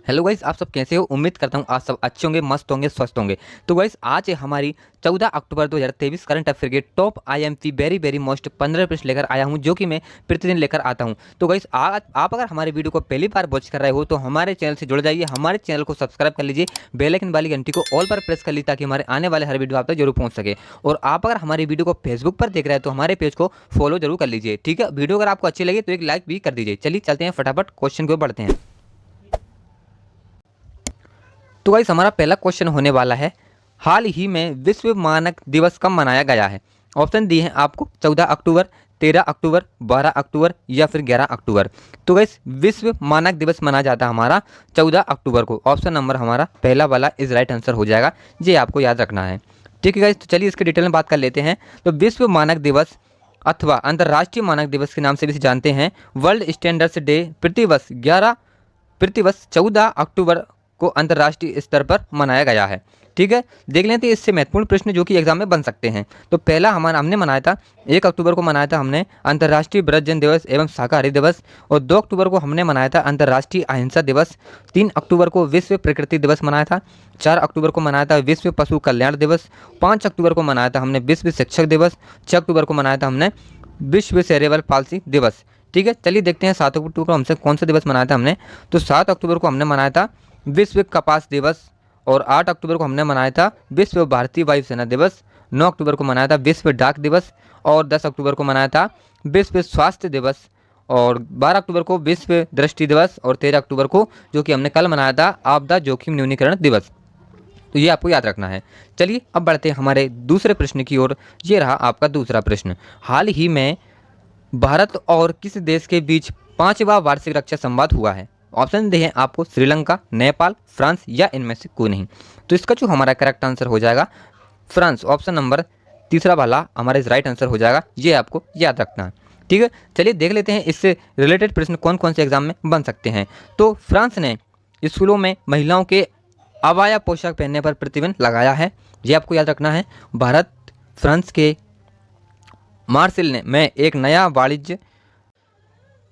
Hello guys, आप सब कैसे हो। उम्मीद करता हूँ आप सब अच्छे होंगे, मस्त होंगे, स्वस्थ होंगे। तो गाइस आज है हमारी 14 अक्टूबर 2023 करंट अफेयर के top IMP very very most 15 प्रश्न लेकर आया हूँ, जो कि मैं प्रतिदिन लेकर आता हूँ। तो गाइस आज आप अगर हमारे वीडियो को पहली बार वॉच कर रहे हो तो हमारे चैनल से जुड़ जाइए, हमारे चैनल को सब्सक्राइब कर लीजिए, बेल आइकन वाली घंटी को ऑल पर प्रेस कर लीजिए ताकि हमारे आने वाले हर वीडियो आप तक जरूर पहुँच सके। और आप अगर हमारी वीडियो को फेसबुक पर देख रहे हैं तो हमारे पेज को फॉलो जरूर कर लीजिए। ठीक है, वीडियो अगर आपको अच्छी लगे तो एक लाइक भी कर दीजिए। चलिए चलते हैं, फटाफट क्वेश्चन को बढ़ते हैं। तो गाइस हमारा पहला क्वेश्चन होने वाला है, हाल ही में विश्व मानक दिवस कब मनाया गया है। ऑप्शन दिए हैं आपको 14 अक्टूबर, 13 अक्टूबर, 12 अक्टूबर या फिर 11 अक्टूबर। तो गाइस विश्व मानक दिवस मनाया जाता है हमारा 14 अक्टूबर को। ऑप्शन नंबर हमारा पहला वाला इज राइट आंसर हो जाएगा, ये आपको याद रखना है। ठीक है गाइस, तो चलिए इसके डिटेल में बात कर लेते हैं। तो विश्व मानक दिवस अथवा अंतर्राष्ट्रीय मानक दिवस के नाम से भी इसे जानते हैं, वर्ल्ड स्टैंडर्ड्स डे प्रतिवर्ष 14 अक्टूबर को अंतर्राष्ट्रीय स्तर पर मनाया गया है। ठीक है, देख लेते हैं इससे महत्वपूर्ण प्रश्न जो कि एग्जाम में बन सकते हैं। तो पहला हमारा हमने मनाया था 1 अक्टूबर को मनाया था हमने अंतर्राष्ट्रीय वृद्धजन दिवस एवं शाकाहारी दिवस, और 2 अक्टूबर को हमने मनाया था अंतर्राष्ट्रीय अहिंसा दिवस, 3 अक्टूबर को विश्व प्रकृति दिवस मनाया था, 4 अक्टूबर को मनाया था विश्व पशु कल्याण दिवस, 5 अक्टूबर को मनाया था हमने विश्व शिक्षक दिवस, 6 अक्टूबर को मनाया था हमने विश्व सेरेब्रल पाल्सी दिवस। ठीक है, चलिए देखते हैं 7 अक्टूबर को हमसे कौन सा दिवस मनाया था हमने। तो 7 अक्टूबर को हमने मनाया था विश्व कपास दिवस, और 8 अक्टूबर को हमने मनाया था विश्व भारतीय वायुसेना दिवस, 9 अक्टूबर को मनाया था विश्व डाक दिवस, और 10 अक्टूबर को मनाया था विश्व स्वास्थ्य दिवस, और 12 अक्टूबर को विश्व दृष्टि दिवस, और 13 अक्टूबर को जो कि हमने कल मनाया था आपदा जोखिम न्यूनीकरण दिवस। तो ये आपको याद रखना है। चलिए अब बढ़ते हैं हमारे दूसरे प्रश्न की ओर। ये रहा आपका दूसरा प्रश्न, हाल ही में भारत और किस देश के बीच 5वां वार्षिक रक्षा संवाद हुआ है। ऑप्शन दिए हैं आपको श्रीलंका, नेपाल, फ्रांस या इनमें से कोई नहीं। तो इसका जो हमारा करेक्ट आंसर हो जाएगा फ्रांस। ऑप्शन नंबर तीसरा वाला हमारा इस राइट आंसर हो जाएगा, ये आपको याद रखना है। ठीक है, चलिए देख लेते हैं इससे रिलेटेड प्रश्न कौन कौन से एग्जाम में बन सकते हैं। तो फ्रांस ने स्कूलों में महिलाओं के अबाया पोशाक पहनने पर प्रतिबंध लगाया है, ये आपको याद रखना है। भारत फ्रांस के मार्सेल ने में एक नया वाणिज्य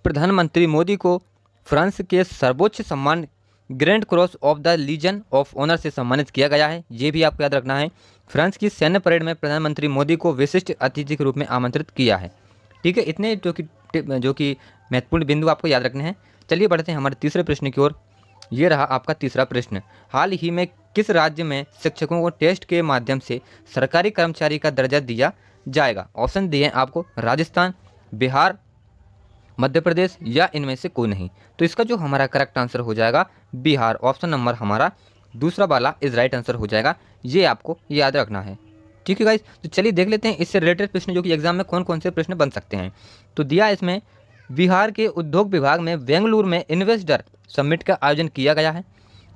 प्रधानमंत्री मोदी को फ्रांस के सर्वोच्च सम्मान grand cross of the legion of honour से सम्मानित किया गया है, ये भी आपको याद रखना है। फ्रांस की सैन्य परेड में प्रधानमंत्री मोदी को विशिष्ट अतिथि के रूप में आमंत्रित किया है। ठीक है, इतने जो कि महत्वपूर्ण बिंदु आपको याद रखने हैं। चलिए बढ़ते हैं हमारे तीसरे प्रश्न की ओर। ये रहा आपका तीसरा प्रश्न, हाल ही में किस राज्य में शिक्षकों को टेस्ट के माध्यम से सरकारी कर्मचारी का दर्जा दिया जाएगा। ऑप्शन दिए हैं आपको राजस्थान, बिहार, मध्य प्रदेश या इनमें से कोई नहीं। तो इसका जो हमारा करेक्ट आंसर हो जाएगा बिहार। ऑप्शन नंबर हमारा दूसरा वाला इज राइट आंसर हो जाएगा, ये आपको याद रखना है। ठीक है गाइस, तो चलिए देख लेते हैं इससे रिलेटेड प्रश्न जो कि एग्जाम में कौन कौन से प्रश्न बन सकते हैं। तो दिया इसमें बिहार के उद्योग विभाग में बेंगलुरु में इन्वेस्टर समिट का आयोजन किया गया है,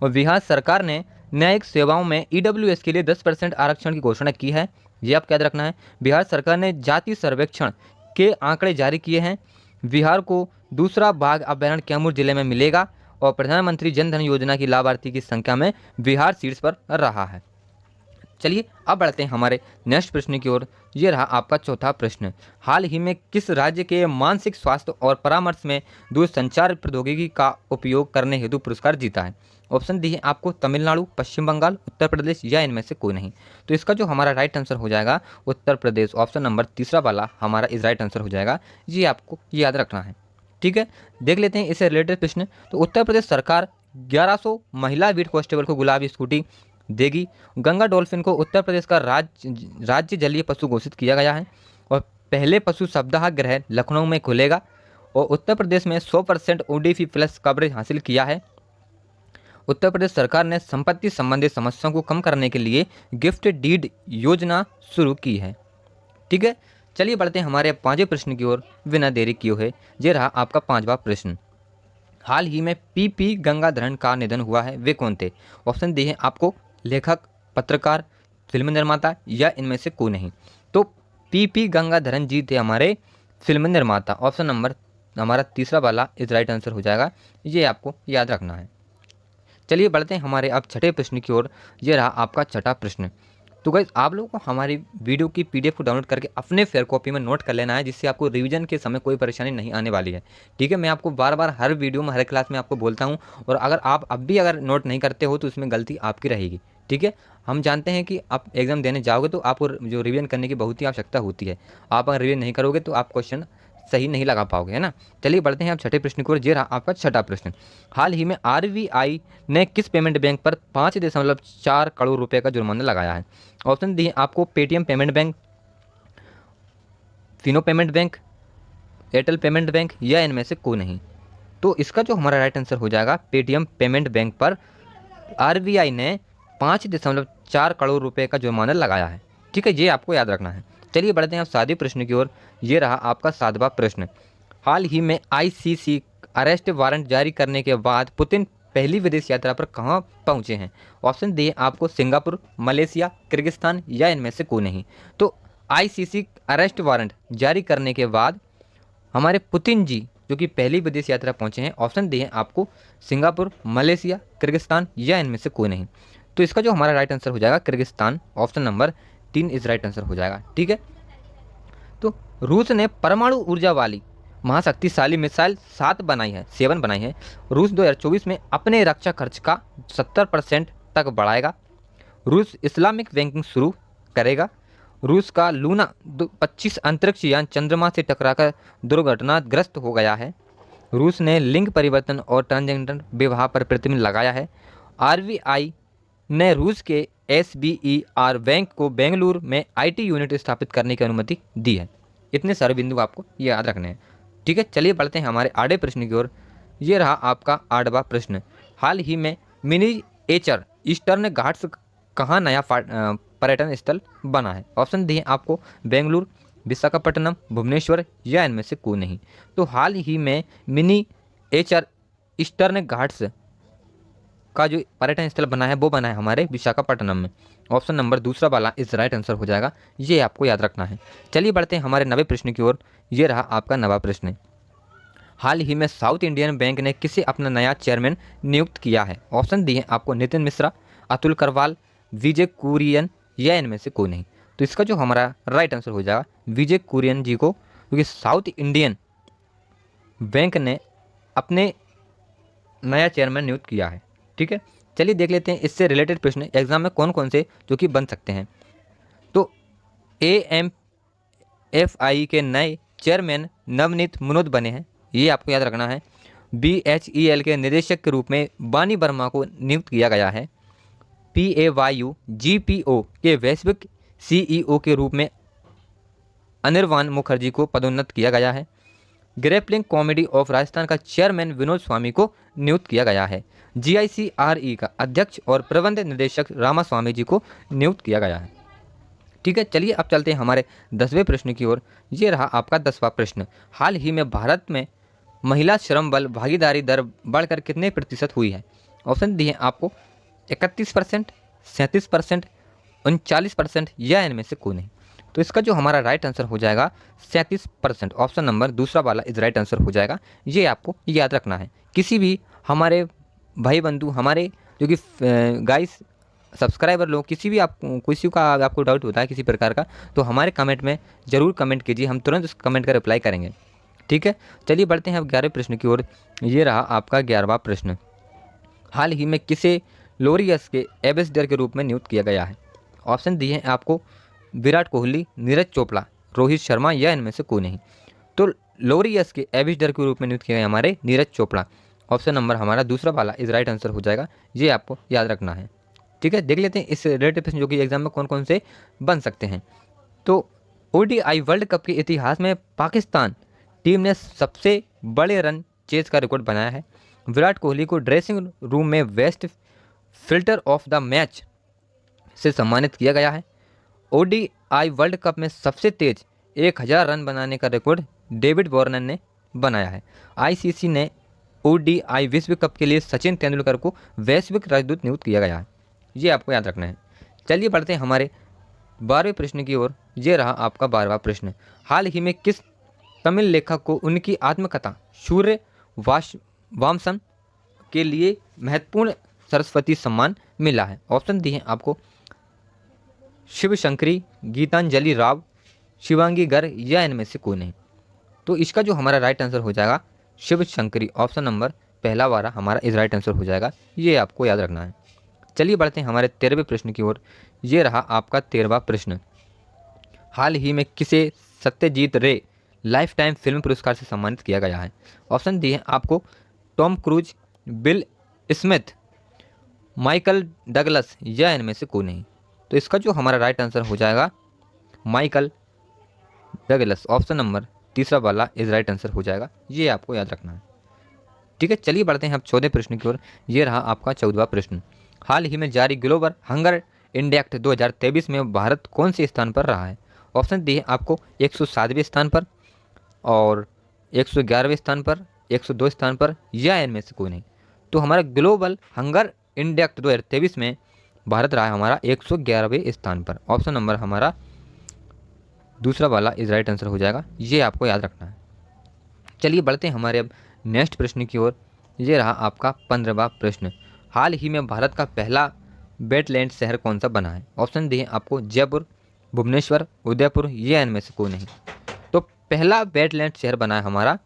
और बिहार सरकार ने न्यायिक सेवाओं में ईडब्ल्यूएस के लिए 10% आरक्षण की घोषणा की है, ये आपको याद रखना है। बिहार सरकार ने जाति सर्वेक्षण के आंकड़े जारी किए हैं। बिहार को दूसरा बाघ अभयारण्य कैमूर जिले में मिलेगा, और प्रधानमंत्री जन धन योजना की लाभार्थी की संख्या में बिहार शीर्ष पर रहा है। चलिए अब बढ़ते हैं हमारे नेक्स्ट प्रश्न की ओर। ये रहा आपका चौथा प्रश्न, हाल ही में किस राज्य के मानसिक स्वास्थ्य और परामर्श में दूरसंचार प्रौद्योगिकी का उपयोग करने हेतु पुरस्कार जीता है। ऑप्शन दी है आपको तमिलनाडु, पश्चिम बंगाल, उत्तर प्रदेश या इनमें से कोई नहीं। तो इसका जो हमारा राइट आंसर हो जाएगा उत्तर प्रदेश। ऑप्शन नंबर तीसरा वाला हमारा इस राइट आंसर हो जाएगा, ये आपको याद रखना है। ठीक है, देख लेते हैं इससे रिलेटेड प्रश्न। तो उत्तर प्रदेश सरकार 1100 महिला बीट कांस्टेबल को गुलाबी स्कूटी देगी। गंगा डॉल्फिन को उत्तर प्रदेश का राज्य जलीय पशु घोषित किया गया है, और पहले पशु सप्ताह गृह लखनऊ में खुलेगा, और उत्तर प्रदेश में 100% ओडीपी प्लस कवरेज हासिल किया है। उत्तर प्रदेश सरकार ने संपत्ति संबंधी समस्याओं को कम करने के लिए गिफ्ट डीड योजना शुरू की है। ठीक है, चलिए बढ़ते हैं हमारे 5वें प्रश्न की ओर बिना देरी किए हुए। ये रहा आपका 5वां प्रश्न, हाल ही में पीपी गंगाधरन का निधन हुआ है, वे कौन थे। ऑप्शन दिए हैं आपको लेखक, पत्रकार, फिल्म निर्माता या इनमें से कोई नहीं। तो पीपी गंगाधरन जी थे हमारे फिल्म निर्माता। ऑप्शन नंबर हमारा तीसरा वाला इस राइट आंसर हो जाएगा, ये आपको याद रखना है। चलिए बढ़ते हैं हमारे अब छठे प्रश्न की ओर। ये रहा आपका छठा प्रश्न, तो गाइस आप लोगों को हमारी वीडियो की पीडीएफ को डाउनलोड करके अपने फेयर कॉपी में नोट कर लेना है, जिससे आपको रिवीजन के समय कोई परेशानी नहीं आने वाली है। ठीक है, मैं आपको बार बार हर वीडियो में हर क्लास में आपको बोलता हूँ, और अगर आप अब भी अगर नोट नहीं करते हो तो इसमें गलती आपकी रहेगी। ठीक है, हम जानते हैं कि आप एग्जाम देने जाओगे तो आपको जो रिवीजन करने की बहुत ही आवश्यकता होती है। आप अगर रिवीजन नहीं करोगे तो आप क्वेश्चन सही नहीं लगा पाओगे, है ना। चलिए बढ़ते हैं आप छठे प्रश्न की ओर। ये रहा आपका छठा प्रश्न। हाल ही में आरबीआई ने किस पेमेंट बैंक पर 5.4 करोड़ रुपए का जुर्माना लगाया है? ऑप्शन दिए आपको Paytm payment bank, Fino payment bank, Airtel payment bank, या इनमें से कोई नहीं। तो इसका जो हमारा राइट आंसर हो जाएगा, पेटीएम पेमेंट बैंक पर आरबीआई ने 5.4 करोड़ रुपए का जुर्माना लगाया है। ठीक है, ये आपको याद रखना है। चलिए बढ़ते हैं आप सातवें प्रश्न की ओर। ये रहा आपका सातवां प्रश्न। हाल ही में आईसीसी अरेस्ट वारंट जारी करने के बाद पुतिन पहली विदेश यात्रा पर कहाँ पहुँचे हैं? ऑप्शन दिए आपको सिंगापुर, मलेशिया, किर्गिस्तान, या इनमें से कोई नहीं। तो आईसीसी अरेस्ट वारंट जारी करने के बाद हमारे पुतिन जी जो कि पहली विदेश यात्रा पहुंचे हैं, ऑप्शन दिए हैं आपको सिंगापुर, मलेशिया, किर्गिस्तान, या इनमें से कोई नहीं। तो इसका जो हमारा राइट आंसर हो जाएगा किर्गिस्तान, ऑप्शन नंबर 3 इस राइट आंसर हो जाएगा। ठीक है, तो रूस ने परमाणु ऊर्जा वाली महाशक्तिशाली मिसाइल 7 बनाई है। रूस 2024 में अपने रक्षा खर्च का 70% तक बढ़ाएगा। रूस इस्लामिक बैंकिंग शुरू करेगा। रूस का लूना 25 अंतरिक्ष यान चंद्रमा से टकराकर दुर्घटनाग्रस्त हो गया है। रूस ने लिंग परिवर्तन और ट्रांसजेंडर विवाह पर प्रतिबंध लगाया है। आरबीआई ने रूस के एसबीईआर बैंक को बेंगलुरु में आईटी यूनिट स्थापित करने की अनुमति दी है। इतने सारे बिंदु आपको याद रखने हैं। ठीक है, चलिए बढ़ते हैं हमारे 8वें प्रश्न की ओर। ये रहा आपका 8वां प्रश्न। हाल ही में मिनीएचर ईस्टर्न घाट्स कहाँ नया पर्यटन स्थल बना है? ऑप्शन दिए आपको बेंगलुरु, विशाखापट्टनम, भुवनेश्वर, या इनमें से कोई नहीं। तो हाल ही में मिनीएचर ईस्टर्न घाट्स का जो पर्यटन स्थल बना है वो बना है हमारे विशाखापट्टनम में। ऑप्शन नंबर दूसरा वाला इस राइट आंसर हो जाएगा, ये आपको याद रखना है। चलिए बढ़ते हैं हमारे 9वें प्रश्न की ओर। ये रहा आपका 9वां प्रश्न। हाल ही में साउथ इंडियन बैंक ने किसे अपना नया चेयरमैन नियुक्त किया है? ऑप्शन दिए आपको नितिन मिश्रा, अतुल करवाल, विजय कुरियन, या इनमें से कोई नहीं। तो इसका जो हमारा राइट आंसर हो जाएगा विजय कुरियन जी को, क्योंकि साउथ इंडियन बैंक ने अपने नया चेयरमैन नियुक्त किया है। ठीक है, चलिए देख लेते हैं इससे रिलेटेड प्रश्न एग्जाम में कौन कौन से जो कि बन सकते हैं। तो एएमएफआई के नए चेयरमैन नवनीत मुनोद बने हैं, ये आपको याद रखना है। बीएचईएल के निदेशक के रूप में बानी वर्मा को नियुक्त किया गया है। पीएवायू जीपीओ के वैश्विक सीईओ के रूप में अनिर्वाण मुखर्जी को पदोन्नत किया गया है। ग्रेपलिंग कॉमेडी ऑफ राजस्थान का चेयरमैन विनोद स्वामी को नियुक्त किया गया है। जीआईसीआरई का अध्यक्ष और प्रबंध निदेशक रामास्वामी जी को नियुक्त किया गया है। ठीक है, चलिए अब चलते हैं हमारे 10वें प्रश्न की ओर। ये रहा आपका 10वां प्रश्न। हाल ही में भारत में महिला श्रम बल भागीदारी दर बढ़कर कितने प्रतिशत हुई है? ऑप्शन दिए आपको 31%, 37%, 39%, या इनमें से कोई नहीं। तो इसका जो हमारा राइट आंसर हो जाएगा 37%, ऑप्शन नंबर दूसरा वाला इस राइट आंसर हो जाएगा। ये आपको याद रखना है। किसी भी हमारे भाई बंधु, हमारे जो कि गाइस सब्सक्राइबर लोग, किसी का आपको डाउट होता है किसी प्रकार का, तो हमारे कमेंट में ज़रूर कमेंट कीजिए, हम तुरंत उस कमेंट का रिप्लाई करेंगे। ठीक है, चलिए बढ़ते हैं अब 11वें प्रश्न की ओर। ये रहा आपका 11वां प्रश्न। हाल ही में किसे लोरियस के एम्बेसडर के रूप में नियुक्त किया गया है? ऑप्शन दिए हैं आपको विराट कोहली, नीरज चोपड़ा, रोहित शर्मा, या इनमें से कोई नहीं। तो लोरियस के एम्बेसडर के रूप में नियुक्त किया गया हमारे नीरज चोपड़ा, ऑप्शन नंबर हमारा दूसरा वाला इस राइट आंसर हो जाएगा, ये आपको याद रखना है। ठीक है, देख लेते हैं इस रिलेटेड प्रश्न जो कि एग्जाम में कौन कौन से बन सकते हैं। तो ओडीआई वर्ल्ड कप के इतिहास में पाकिस्तान टीम ने सबसे बड़े रन चेज का रिकॉर्ड बनाया है। विराट कोहली को ड्रेसिंग रूम में best filter of the match से सम्मानित किया गया है। ओडीआई वर्ल्ड कप में सबसे तेज 1000 रन बनाने का रिकॉर्ड डेविड वार्नर ने बनाया है। आईसीसी ने ओडीआई विश्व कप के लिए सचिन तेंदुलकर को वैश्विक राजदूत नियुक्त किया गया है, ये आपको याद रखना है। चलिए बढ़ते हैं हमारे 12वें प्रश्न की ओर। ये रहा आपका 12वां प्रश्न। हाल ही में किस तमिल लेखक को उनकी आत्मकथा सूर्य वामसन के लिए महत्वपूर्ण सरस्वती सम्मान मिला है? ऑप्शन दिए हैं आपको शिव शंकरी, गीतांजलि राव, शिवांगी गर्ग या इनमें से कोई नहीं। तो इसका जो हमारा राइट आंसर हो जाएगा शिव शंकरी, ऑप्शन नंबर पहला वाला हमारा इस राइट आंसर हो जाएगा, ये आपको याद रखना है। चलिए बढ़ते हैं हमारे 13वें प्रश्न की ओर। ये रहा आपका 13वां प्रश्न। हाल ही में किसे सत्यजीत रे लाइफ टाइम फिल्म पुरस्कार से सम्मानित किया गया है? ऑप्शन दिए हैं आपको, Tom cruise, bill Smith, Michael Douglas या इनमें से कोई नहीं। तो इसका जो हमारा राइट आंसर हो जाएगा माइकल डगलस, ऑप्शन नंबर तीसरा वाला इस राइट आंसर हो जाएगा, ये आपको याद रखना है। ठीक है, चलिए बढ़ते हैं अब 14वें प्रश्न की ओर। ये रहा आपका 14वां प्रश्न। हाल ही में जारी ग्लोबल हंगर इंडेक्स 2023 में भारत कौन से स्थान पर रहा है? ऑप्शन दिए आपको 107वें स्थान पर और 111वें स्थान पर, 102 स्थान पर या इनमें से कोई नहीं। तो हमारा ग्लोबल हंगर इंडेक्स 2023 में भारत रहा है हमारा 111वें स्थान पर, ऑप्शन नंबर हमारा दूसरा वाला इस राइट आंसर हो जाएगा, ये आपको याद रखना है। चलिए बढ़ते हैं हमारे अब नेक्स्ट प्रश्न की ओर। ये रहा आपका 15वां प्रश्न। हाल ही में भारत का पहला वेटलैंड शहर कौन सा बना है? ऑप्शन दिए आपको, जयपुर, भुवनेश्वर, उदयपुर या इनमें से कोई नहीं। तो पहला वेटलैंड शहर बना है हमारा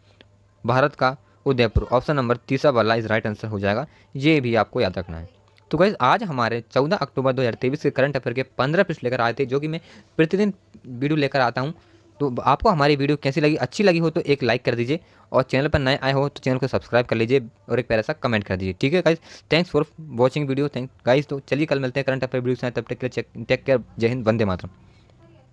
भारत का उदयपुर, ऑप्शन नंबर तीसरा वाला इस राइट आंसर हो जाएगा, ये भी आपको याद रखना है। तो गाइस आज हमारे 14 अक्टूबर 2023 के करंट अफेयर के 15 प्रश्न लेकर आए थे, जो कि मैं प्रतिदिन वीडियो लेकर आता हूँ। तो आपको हमारी वीडियो कैसी लगी, अच्छी लगी हो तो एक लाइक कर दीजिए, और चैनल पर नए आए हो तो चैनल को सब्सक्राइब कर लीजिए और एक प्यारा सा कमेंट कर दीजिए। ठीक है guys, thanks for watching video, thank guys. तो चलिए कल मिलते हैं करंट अफेयर वीडियो से, तब तक के लिए टेक केयर, जय हिंद, वंदे मातरम।